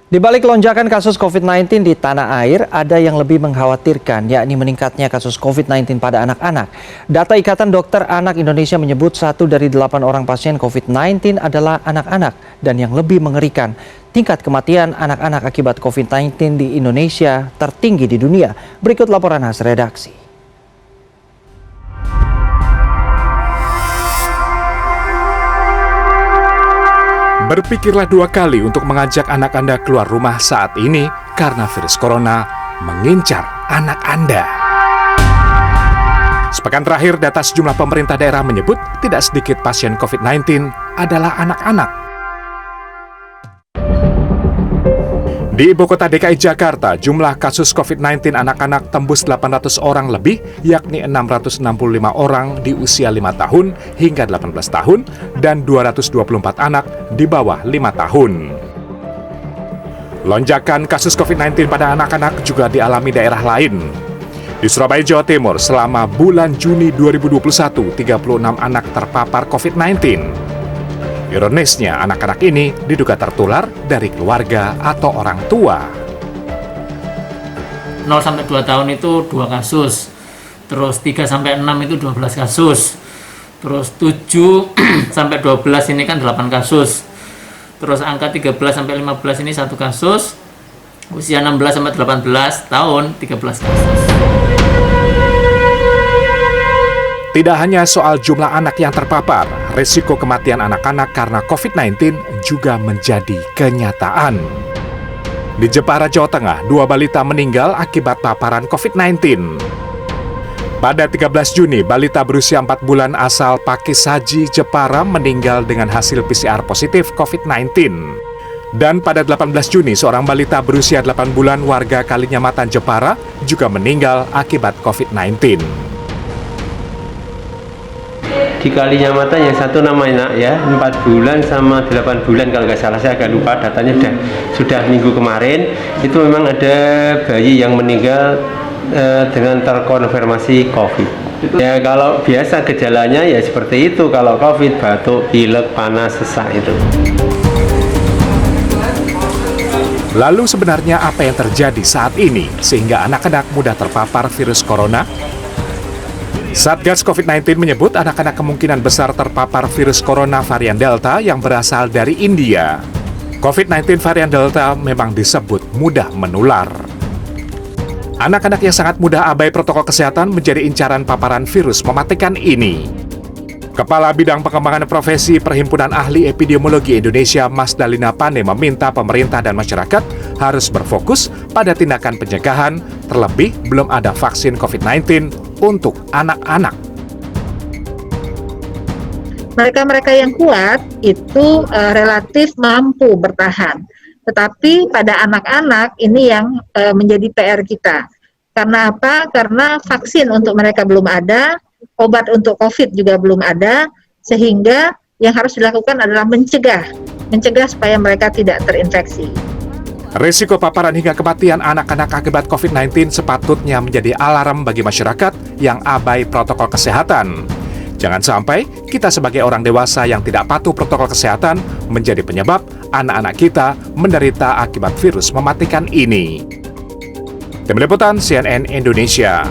Di balik lonjakan kasus COVID-19 di tanah air, ada yang lebih mengkhawatirkan, yakni meningkatnya kasus COVID-19 pada anak-anak. Data Ikatan Dokter Anak Indonesia menyebut 1 dari 8 orang pasien COVID-19 adalah anak-anak. Dan yang lebih mengerikan, tingkat kematian anak-anak akibat COVID-19 di Indonesia tertinggi di dunia. Berikut laporan khas redaksi. Berpikirlah 2 kali untuk mengajak anak Anda keluar rumah saat ini karena virus corona mengincar anak Anda. Sepekan terakhir, data sejumlah pemerintah daerah menyebut tidak sedikit pasien COVID-19 adalah anak-anak. Di ibu kota DKI Jakarta, jumlah kasus COVID-19 anak-anak tembus 800 orang lebih, yakni 665 orang di usia 5 tahun hingga 18 tahun dan 224 anak di bawah 5 tahun. Lonjakan kasus COVID-19 pada anak-anak juga dialami daerah lain. Di Surabaya, Jawa Timur, selama bulan Juni 2021, 36 anak terpapar COVID-19. Ironisnya, anak-anak ini diduga tertular dari keluarga atau orang tua. 0-2 tahun itu 2 kasus, terus 3-6 itu 12 kasus, terus 7-12 ini kan 8 kasus, terus angka 13-15 ini 1 kasus, usia 16-18 tahun 13 kasus. Tidak hanya soal jumlah anak yang terpapar, risiko kematian anak-anak karena COVID-19 juga menjadi kenyataan. Di Jepara, Jawa Tengah, 2 balita meninggal akibat paparan COVID-19. Pada 13 Juni, balita berusia 4 bulan asal Pakisaji, Jepara meninggal dengan hasil PCR positif COVID-19. Dan pada 18 Juni, seorang balita berusia 8 bulan warga Kalinyamatan, Jepara juga meninggal akibat COVID-19. Di Kalinyamatan yang satu namanya ya 4 bulan sama 8 bulan kalau nggak salah, saya agak lupa datanya, sudah minggu kemarin itu memang ada bayi yang meninggal dengan terkonfirmasi COVID. Ya kalau biasa gejalanya ya seperti itu, kalau COVID batuk, pilek, panas, sesak itu. Lalu sebenarnya apa yang terjadi saat ini sehingga anak-anak mudah terpapar virus corona? Satgas COVID-19 menyebut anak-anak kemungkinan besar terpapar virus corona varian Delta yang berasal dari India. COVID-19 varian Delta memang disebut mudah menular. Anak-anak yang sangat mudah abai protokol kesehatan menjadi incaran paparan virus mematikan ini. Kepala Bidang Pengembangan Profesi Perhimpunan Ahli Epidemiologi Indonesia, Mas Dalina Pane, meminta pemerintah dan masyarakat harus berfokus pada tindakan pencegahan, terlebih belum ada vaksin COVID-19 untuk anak-anak. Mereka-mereka yang kuat itu relatif mampu bertahan. Tetapi pada anak-anak ini yang menjadi PR kita. Karena apa? Karena vaksin untuk mereka belum ada, obat untuk COVID juga belum ada, sehingga yang harus dilakukan adalah mencegah supaya mereka tidak terinfeksi. Risiko paparan hingga kematian anak-anak akibat COVID-19 sepatutnya menjadi alarm bagi masyarakat yang abai protokol kesehatan. Jangan sampai kita sebagai orang dewasa yang tidak patuh protokol kesehatan menjadi penyebab anak-anak kita menderita akibat virus mematikan ini. Tim Liputan CNN Indonesia.